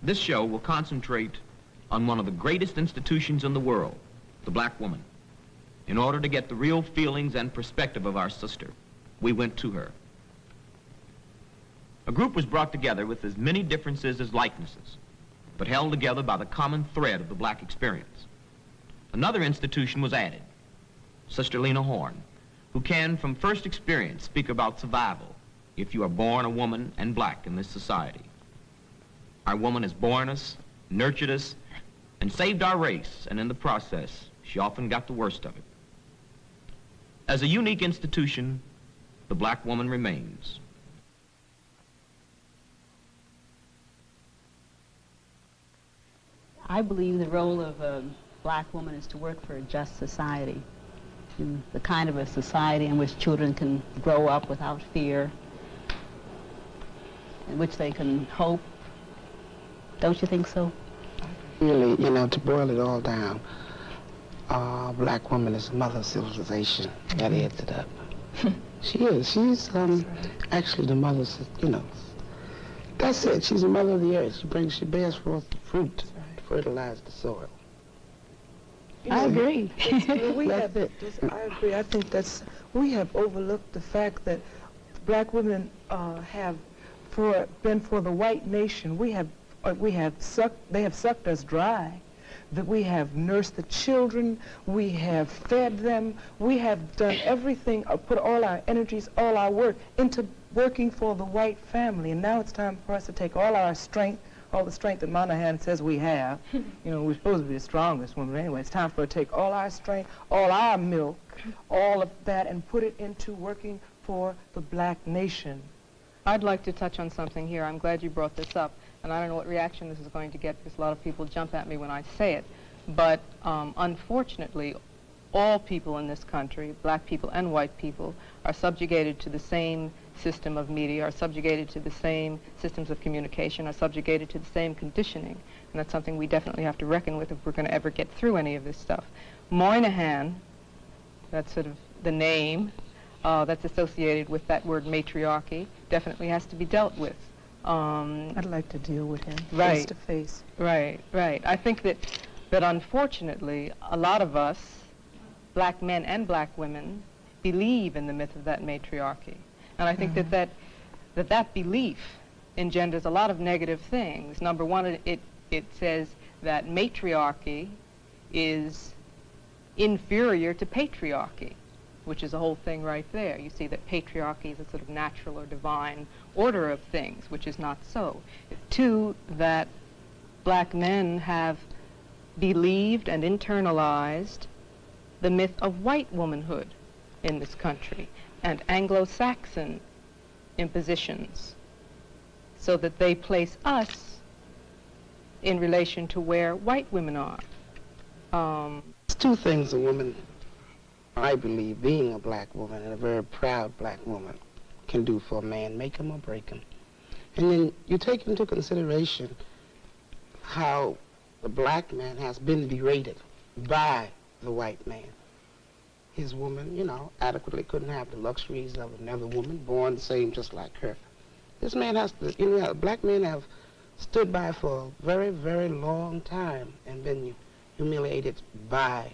This show will concentrate on one of the greatest institutions in the world, the black woman. In order to get the real feelings and perspective of our sister, we went to her. A group was brought together with as many differences as likenesses, but held together by the common thread of the black experience. Another institution was added, Sister Lena Horne, who can, from first experience, speak about survival if you are born a woman and black in this society. Our woman has borne us, nurtured us, and saved our race, and in the process, she often got the worst of it. As a unique institution, the black woman remains. I believe the role of a black woman is to work for a just society, in the kind of a society in which children can grow up without fear, in which they can hope. Don't you think so? Really, you know, to boil it all down, black woman is the mother of civilization. That adds it up. She is. She's actually the mother, you know. That's it. She's the mother of the earth. She bears forth the fruit to fertilize the soil. I agree. I agree. I think we have overlooked the fact that black women have been for the white nation. They have sucked us dry. That we have nursed the children, we have fed them, we have done everything, put all our energies, all our work into working for the white family. And now it's time for us to take all our strength, all the strength that Monahan says we have. You know, we're supposed to be the strongest women anyway. It's time for us to take all our strength, all our milk, all of that, and put it into working for the black nation. I'd like to touch on something here. I'm glad you brought this up. And I don't know what reaction this is going to get because a lot of people jump at me when I say it. But unfortunately, all people in this country, black people and white people, are subjugated to the same system of media, are subjugated to the same systems of communication, are subjugated to the same conditioning. And that's something we definitely have to reckon with if we're going to ever get through any of this stuff. Moynihan, that's sort of the name that's associated with that word matriarchy, definitely has to be dealt with. I'd like to deal with him face to face. Right. I think that unfortunately, a lot of us, black men and black women, believe in the myth of that matriarchy. And I think that belief engenders a lot of negative things. Number one, it says that matriarchy is inferior to patriarchy, which is a whole thing right there. You see that patriarchy is a sort of natural or divine order of things, which is not so. Two, that black men have believed and internalized the myth of white womanhood in this country and Anglo-Saxon impositions, so that they place us in relation to where white women are. There's two things a woman, I believe, being a black woman and a very proud black woman, can do for a man, make him or break him. And then you take into consideration how the black man has been berated by the white man. His woman, you know, adequately couldn't have the luxuries of another woman, born the same just like her. This man has to, you know, black men have stood by for a very, very long time and been humiliated by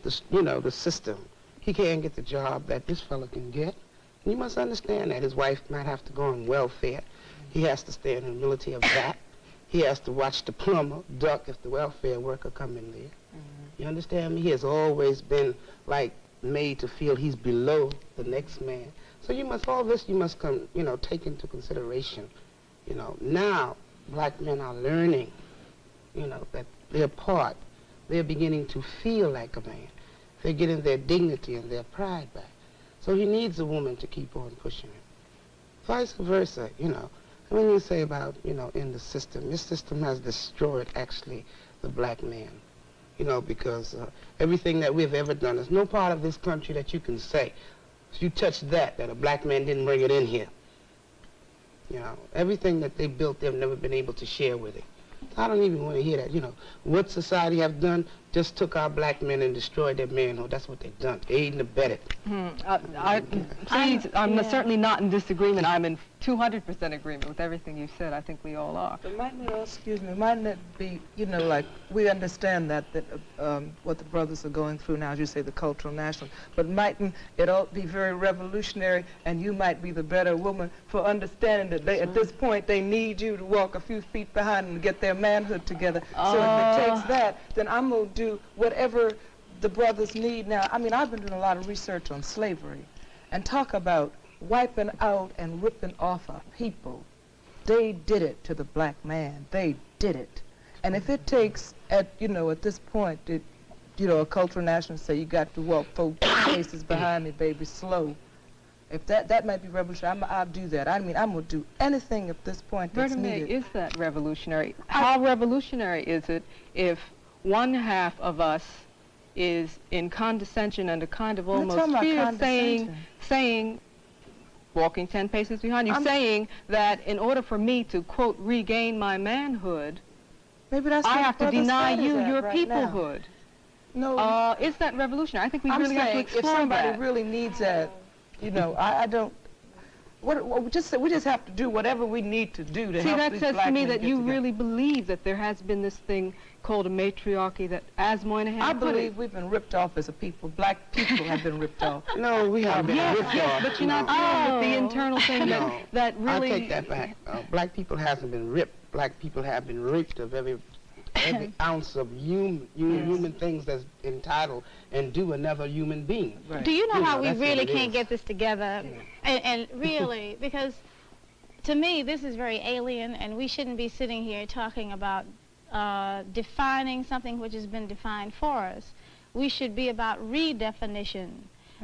the system. He can't get the job that this fella can get. And you must understand that his wife might have to go on welfare. He has to stay in the humility of that. He has to watch the plumber duck if the welfare worker come in there. You understand me? He has always been like made to feel he's below the next man. So you must, all this you must come, you know, take into consideration. You know, now black men are learning, you know, that they're part. They're beginning to feel like a man. They're getting their dignity and their pride back. So he needs a woman to keep on pushing him. Vice versa, you know. When you say about, you know, in the system, this system has destroyed, actually, the black man. You know, because everything that we've ever done, there's no part of this country that you can say, if you touch that a black man didn't bring it in here. You know, everything that they built, they've never been able to share with it. I don't even want to hear that, you know. What society have done, just took our black men and destroyed their manhood. That's what they've done. Aid and abetted. Please, I'm certainly not in disagreement. I'm in 200% agreement with everything you said. I think we all are. But mightn't it, excuse me, mightn't it be, you know, like, we understand that what the brothers are going through now, as you say, the cultural nationalism, but mightn't it all be very revolutionary, and you might be the better woman for understanding that they, at this point, they need you to walk a few feet behind them to get their manhood together. So if it takes that, then I'm going to do whatever the brothers need now. I mean, I've been doing a lot of research on slavery, and talk about wiping out and ripping off a people. They did it to the black man. They did it. And if it takes, at this point, a cultural nationalist say, you got to walk 4 paces behind me, baby, slow. If that might be revolutionary, I'll do that. I mean, I'm going to do anything at this point that's needed. Is that revolutionary? How revolutionary is it if one half of us is in condescension and a kind of almost fear, saying, walking 10 paces behind you, saying that in order for me to, quote, regain my manhood, maybe that's I have to deny you your right peoplehood. No. Is that revolutionary? I think we I'm really have to saying explore if somebody that. really needs that, I don't. We just have to do whatever we need to do to help that these says black to me men that get you together. really believe that there has been this thing called a matriarchy that, as Moynihan I put it, believe we've been ripped off as a people. Black people have been ripped off. No, we haven't been ripped off. but you're not dealing with the internal thing that really... I take that back. Black people hasn't been ripped. Black people have been raped of every ounce of human things that's entitled and due another human being. Right. Do you know how we that's really what it can't is. get this together? And really, because to me, this is very alien, and we shouldn't be sitting here talking about defining something which has been defined for us. We should be about redefinition.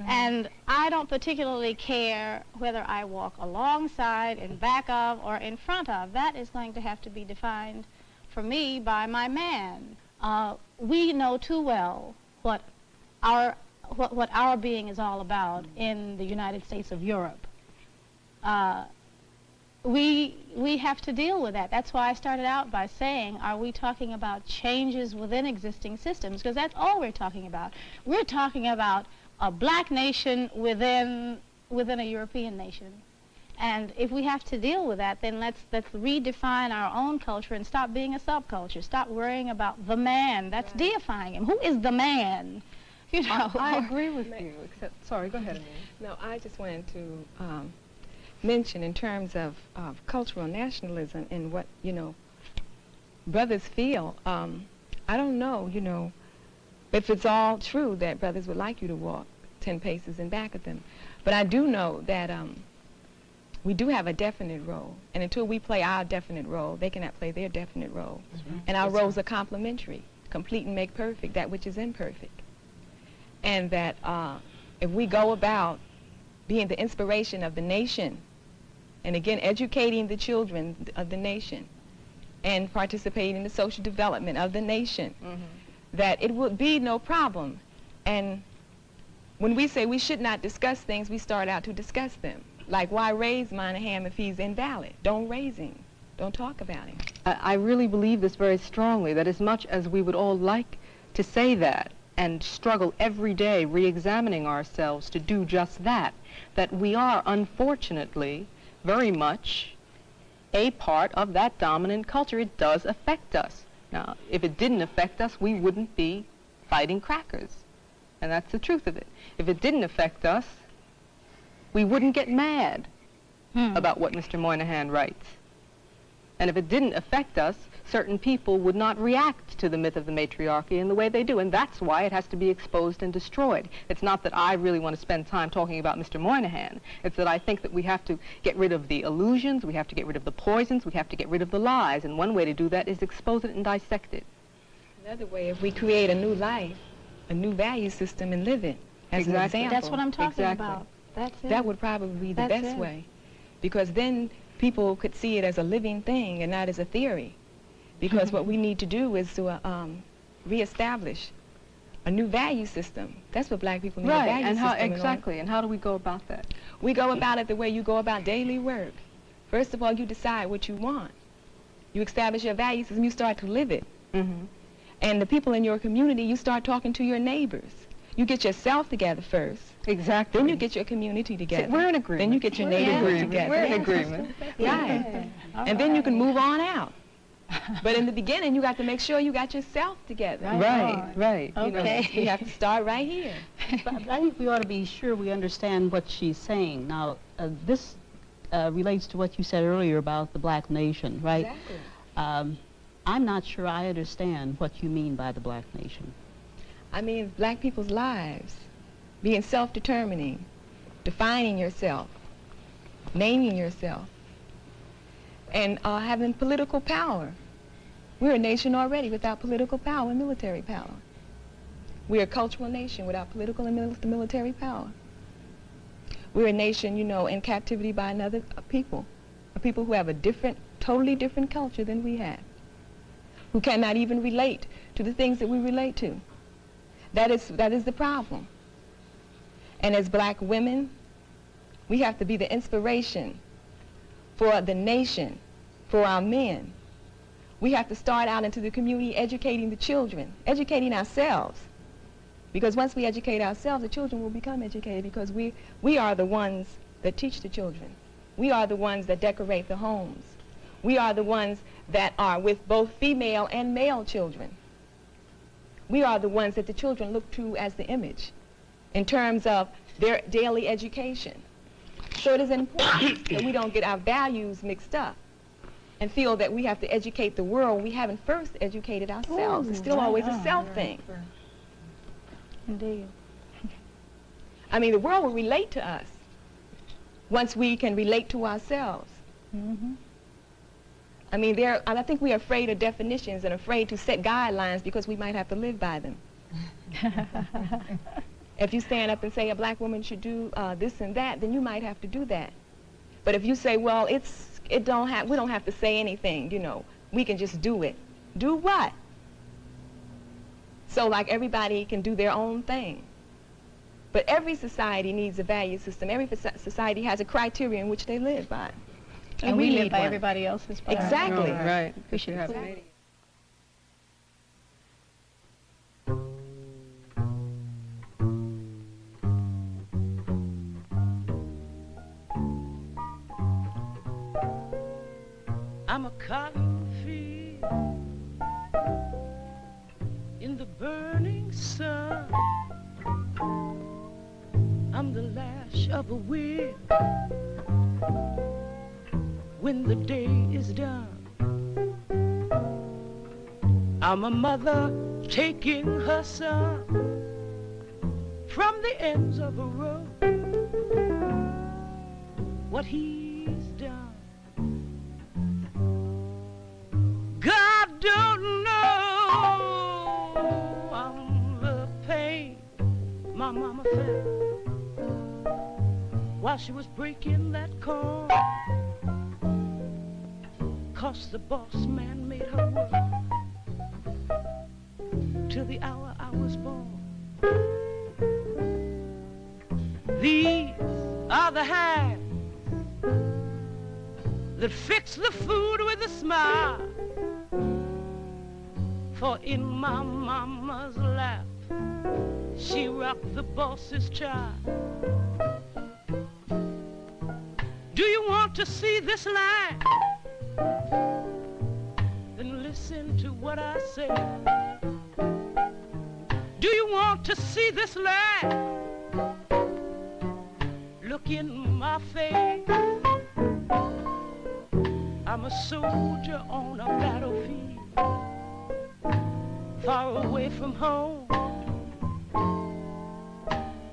And I don't particularly care whether I walk alongside, in back of, or in front of. That is going to have to be defined for me by my man. We know too well what our being is all about in the United States of Europe. We have to deal with that. That's why I started out by saying, are we talking about changes within existing systems? Because that's all we're talking about. We're talking about a black nation within a European nation. And if we have to deal with that, then let's redefine our own culture and stop being a subculture. Stop worrying about the man. That's deifying him. Who is the man? You know. I agree with you, except, sorry, go ahead, Amelia. No, I just wanted to mention in terms of cultural nationalism and what, brothers feel. I don't know, if it's all true that brothers would like you to walk 10 paces in back of them. But I do know that we do have a definite role, and until we play our definite role, they cannot play their definite role. And our roles are complementary, complete and make perfect that which is imperfect. And that if we go about being the inspiration of the nation, and again, educating the children of the nation, and participating in the social development of the nation, that it would be no problem. And when we say we should not discuss things, we start out to discuss them. Like, why raise Moynihan if he's invalid? Don't raise him. Don't talk about him. I really believe this very strongly, that as much as we would all like to say that and struggle every day re-examining ourselves to do just that, that we are, unfortunately, very much a part of that dominant culture. It does affect us. Now, if it didn't affect us, we wouldn't be fighting crackers. And that's the truth of it. If it didn't affect us, we wouldn't get mad about what Mr. Moynihan writes. And if it didn't affect us, certain people would not react to the myth of the matriarchy in the way they do. And that's why it has to be exposed and destroyed. It's not that I really want to spend time talking about Mr. Moynihan. It's that I think that we have to get rid of the illusions, we have to get rid of the poisons, we have to get rid of the lies. And one way to do that is expose it and dissect it. Another way, if we create a new life, a new value system, and live it as an example. That's what I'm talking about. That's it. That would probably be the That's best it. way, because then people could see it as a living thing and not as a theory. Because what we need to do is to reestablish a new value system. That's what black people need, a value and system. exactly, and how do we go about that? We go about it the way you go about daily work. First of all, you decide what you want. You establish your value system, you start to live it. And the people in your community, you start talking to your neighbors. You get yourself together first. Exactly. Then you get your community together. We're in agreement. Then you get your neighborhood together. We're in agreement. Right. And then you can move on out. But in the beginning, you got to make sure you got yourself together. Right. You know, Okay. you have to start right here. But I think we ought to be sure we understand what she's saying. Now, this relates to what you said earlier about the black nation, right? Exactly. I'm not sure I understand what you mean by the black nation. I mean, black people's lives, being self-determining, defining yourself, naming yourself, and having political power. We're a nation already without political power and military power. We're a cultural nation without political and military power. We're a nation, you know, in captivity by another people, a people who have a different, totally different culture than we have, who cannot even relate to the things that we relate to. That is the problem. And as black women, we have to be the inspiration for the nation, for our men. We have to start out into the community educating the children, educating ourselves. Because once we educate ourselves, the children will become educated, because we are the ones that teach the children. We are the ones that decorate the homes. We are the ones that are with both female and male children. We are the ones that the children look to as the image in terms of their daily education. So it is important that we don't get our values mixed up and feel that we have to educate the world. We haven't first educated ourselves. It's still always a self thing. Indeed. I mean, the world will relate to us once we can relate to ourselves. Mm-hmm. I mean, I think we are afraid of definitions and afraid to set guidelines because we might have to live by them. If you stand up and say a black woman should do this and that, then you might have to do that. But if you say, well, we don't have to say anything, you know, we can just do it. Do what? So like everybody can do their own thing. But every society needs a value system. Every society has a criteria in which they live by. And we live need by one. everybody else's. Exactly. Right. We should have Exactly. I'm a cotton field in the burning sun. I'm the lash of a whip when the day is done. I'm a mother taking her son from the ends of a road. What he's done, God don't know. I'm the pain my mama felt while she was breaking that corn, 'cause the boss man made her work till the hour I was born. These are the hands that fix the food with a smile, for in my mama's lap she rocked the boss's child. Do you want to see this land? Then listen to what I say. Do you want to see this land? Look in my face. I'm a soldier on a battlefield, far away from home,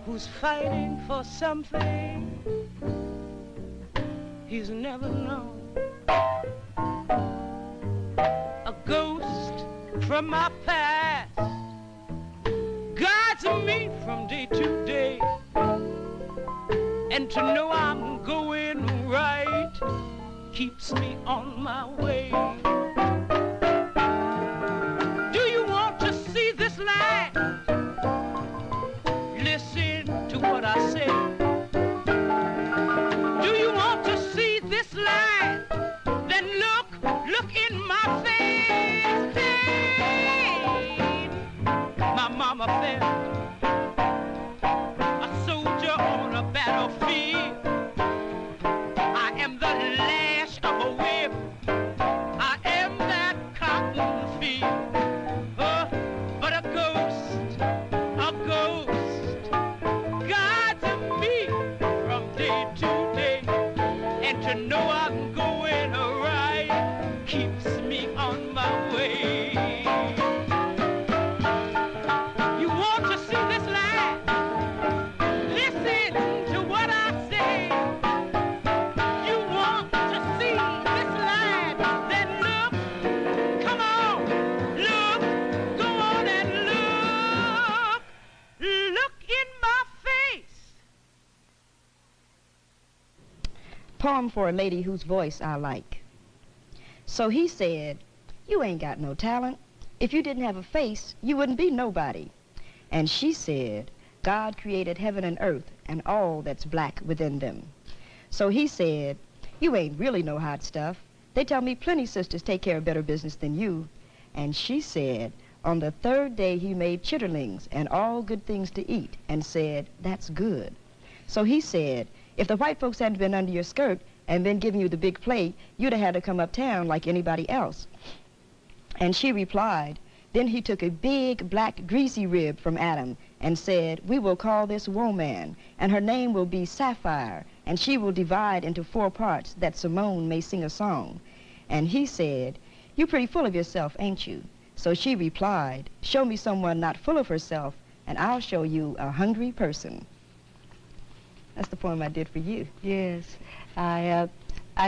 who's fighting for something he's never known. A ghost from my past guides me from day to day, and to know I'm going right keeps me on my way. Do you want to see this land? Listen to what I say. Do you want to see this land? Then look in my face. Hey. poem for a lady whose voice I like. So he said, you ain't got no talent. If you didn't have a face, you wouldn't be nobody. And she said, God created heaven and earth and all that's black within them. So he said, you ain't really no hot stuff. They tell me plenty sisters take care of better business than you. And she said, on the third day he made chitterlings and all good things to eat and said, that's good. So he said, if the white folks hadn't been under your skirt and been giving you the big plate, you'd have had to come uptown like anybody else. And she replied, then he took a big black greasy rib from Adam and said, we will call this woman, and her name will be Sapphire, and she will divide into 4 parts that Simone may sing a song. And he said, you're pretty full of yourself, ain't you? So she replied, show me someone not full of herself, and I'll show you a hungry person. That's the poem I did for you. Yes. I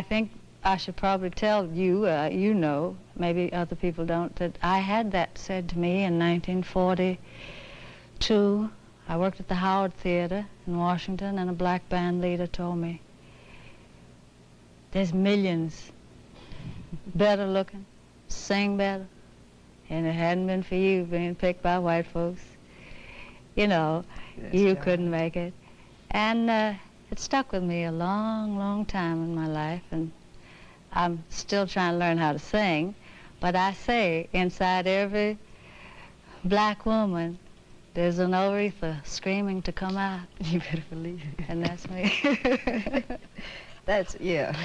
think I should probably tell you, you know, maybe other people don't, that I had that said to me in 1942. I worked at the Howard Theater in Washington, and a black band leader told me, there's millions better looking, sing better, and it hadn't been for you being picked by white folks, you know, you couldn't make it. And it stuck with me a long, long time in my life, and I'm still trying to learn how to sing, but I say inside every black woman, there's an Aretha screaming to come out. You better believe it. And that's me. That's, yeah.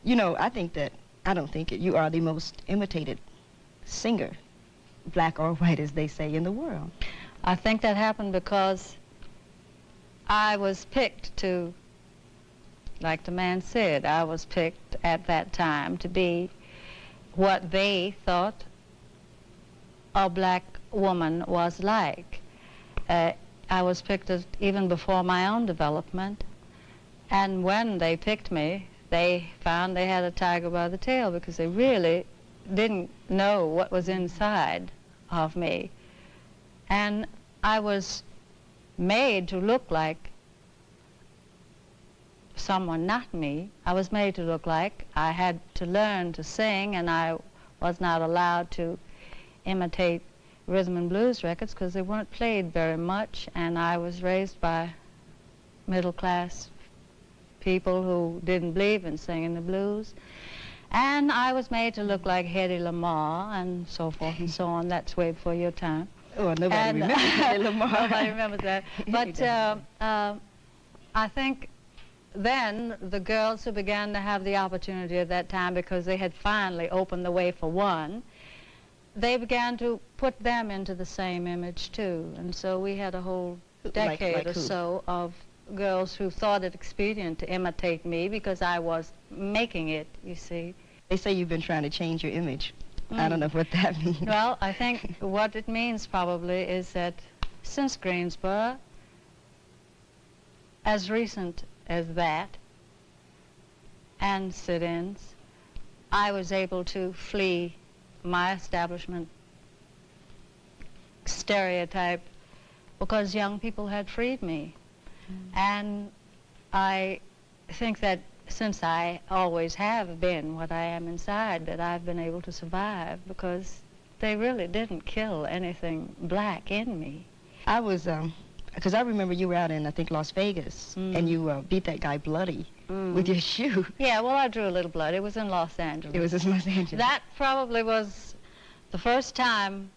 You know, I don't think it, you are the most imitated singer, black or white, as they say, in the world. I think that happened because I was picked to, like the man said, I was picked at that time to be what they thought a black woman was like. I was picked even before my own development, and when they picked me, they found they had a tiger by the tail, because they really didn't know what was inside of me. And I was made to look like someone not me. I was made to look like I had to learn to sing, and I was not allowed to imitate rhythm and blues records because they weren't played very much, and I was raised by middle-class people who didn't believe in singing the blues. And I was made to look like Hedy Lamarr and so forth and so on. That's way before your time. Oh, nobody remembers Hedy Lamarr. Nobody remembers that. But I think then the girls who began to have the opportunity at that time, because they had finally opened the way for one, they began to put them into the same image too. And so we had a whole decade or so of girls who thought it expedient to imitate me because I was making it, you see. They say you've been trying to change your image. I don't know what that means. Well, I think what it means probably is that since Greensboro, as recent as that, and sit-ins, I was able to flee my establishment stereotype because young people had freed me. And I think that since I always have been what I am inside, that I've been able to survive because they really didn't kill anything black in me. I was, because I remember you were out in, I think, Las Vegas, and you beat that guy bloody with your shoe. Yeah, well, I drew a little blood. It was in Los Angeles. It was in Los Angeles. That probably was the first time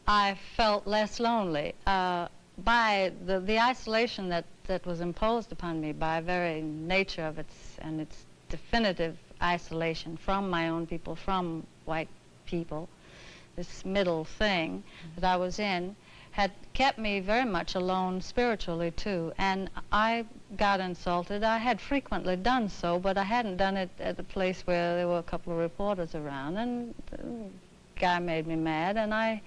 I felt less lonely. By the isolation that was imposed upon me by very nature of its definitive isolation from my own people, from white people, this middle thing that I was in, had kept me very much alone spiritually too. And I got insulted. I had frequently done so, but I hadn't done it at a place where there were a couple of reporters around. And the guy made me mad, and I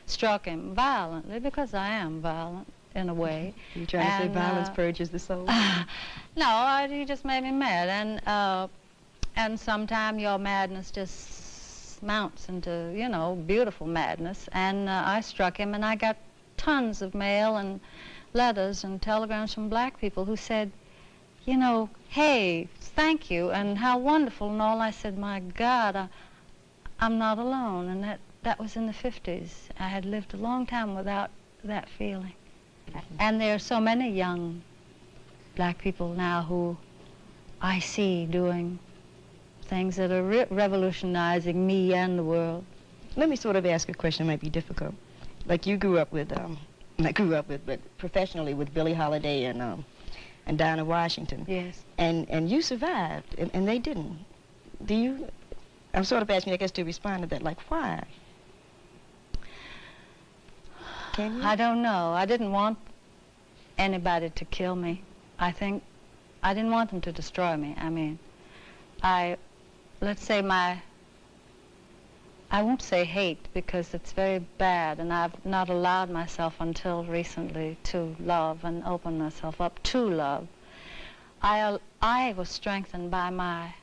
struck him violently, because I am violent in a way. You trying to say violence purges the soul? No, he just made me mad, and sometimes your madness just mounts into, you know, beautiful madness. And I struck him, and I got tons of mail and letters and telegrams from black people who said, you know, hey, thank you, and how wonderful, and all. I said, my God, I'm not alone, and that was in the 50s. I had lived a long time without that feeling. And there are so many young black people now who I see doing things that are revolutionizing me and the world. Let me sort of ask a question that might be difficult. Like you grew up with, not grew up with, but professionally with Billie Holiday and Dinah Washington. Yes. And you survived, and they didn't. Do you? I'm sort of asking, I guess, to respond to that. Like, why? Can you? I don't know. I didn't want anybody to kill me. I think I didn't want them to destroy me. I mean, let's say I won't say hate because it's very bad, and I've not allowed myself until recently to love and open myself up to love. I was strengthened by my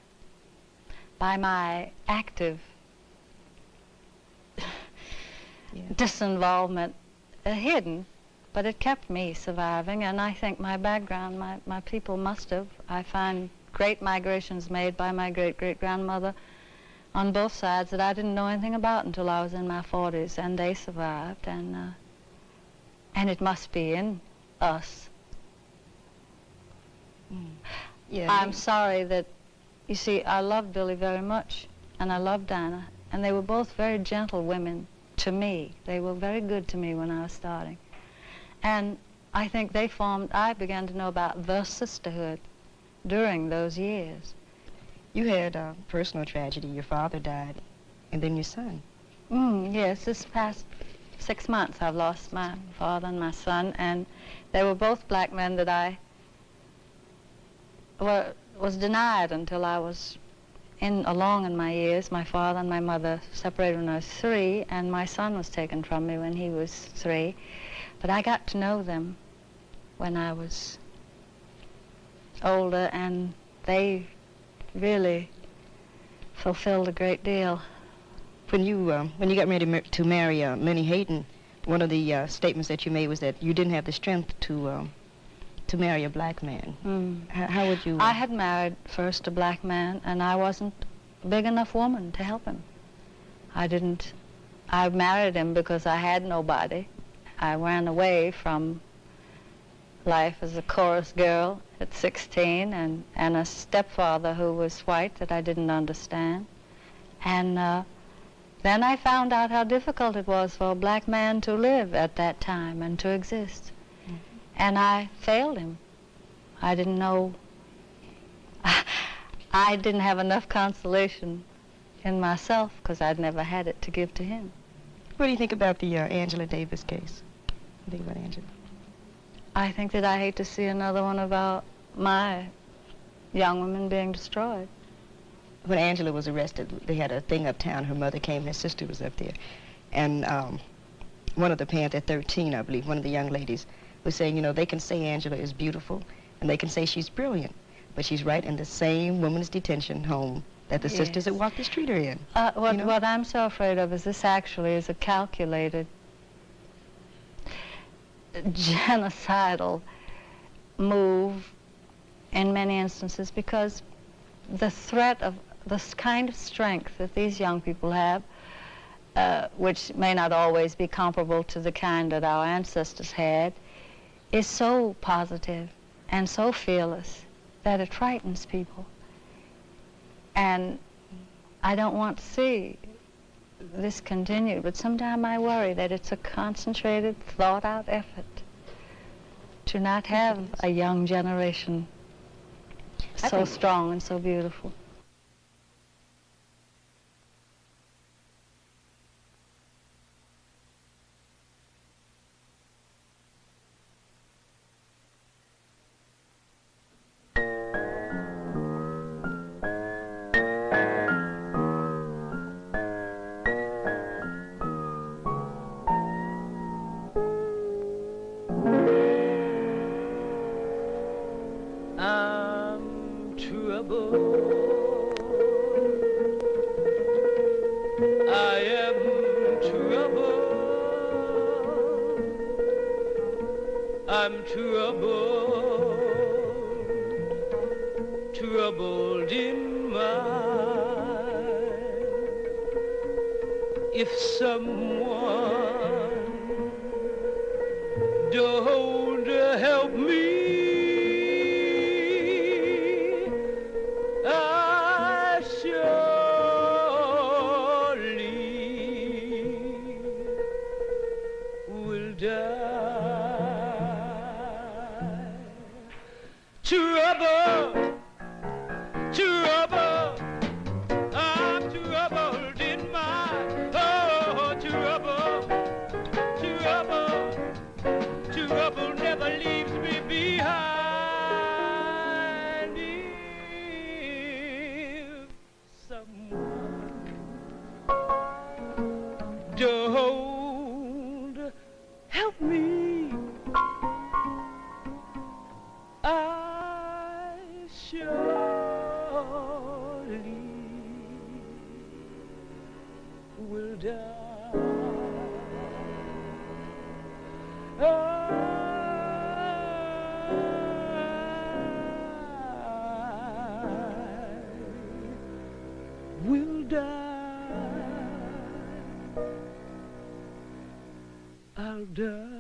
active disinvolvement, hidden, but it kept me surviving, and I think my background, my people must have. I find great migrations made by my great-great-grandmother on both sides that I didn't know anything about until I was in my 40s, and they survived, and it must be in us. Yeah. I'm sorry that, you see, I loved Billie very much, and I loved Dinah, and they were both very gentle women to me. They were very good to me when I was starting. And I think I began to know about the sisterhood during those years. You had a personal tragedy. Your father died, and then your son. Yes, this past 6 months I've lost my father and my son, and they were both black men that I was denied until I was along in my years. My father and my mother separated when I was 3, and my son was taken from me when he was 3. But I got to know them when I was older, and they really fulfilled a great deal. When you got ready to marry Lenny Hayden, one of the statements that you made was that you didn't have the strength to marry a black man. How would you? I had married first a black man, and I wasn't a big enough woman to help him. I married him because I had nobody. I ran away from life as a chorus girl at 16, and a stepfather who was white that I didn't understand. And then I found out how difficult it was for a black man to live at that time and to exist. And I failed him. I didn't know. I didn't have enough consolation in myself because I'd never had it to give to him. What do you think about the Angela Davis case? What do you think about Angela? I think that I hate to see another one about my young women being destroyed. When Angela was arrested, they had a thing uptown. Her mother came, her sister was up there. And one of the parents at 13, I believe, one of the young ladies, was saying, you know, they can say Angela is beautiful, and they can say she's brilliant, but she's right in the same women's detention home that the sisters that walk the street are in. What I'm so afraid of is this actually is a calculated, genocidal move in many instances, because the threat of this kind of strength that these young people have, which may not always be comparable to the kind that our ancestors had, is so positive and so fearless that it frightens people. And I don't want to see this continue, but sometimes I worry that it's a concentrated, thought-out effort to not have a young generation so strong and so beautiful. I'm trouble. troubled in mind. If someone don't help me, I surely will die. Trouble, trouble, I'm troubled in mind. Oh, trouble, trouble, trouble never leaves me behind. If someone don't help me, I surely will die. I will die. I'll die.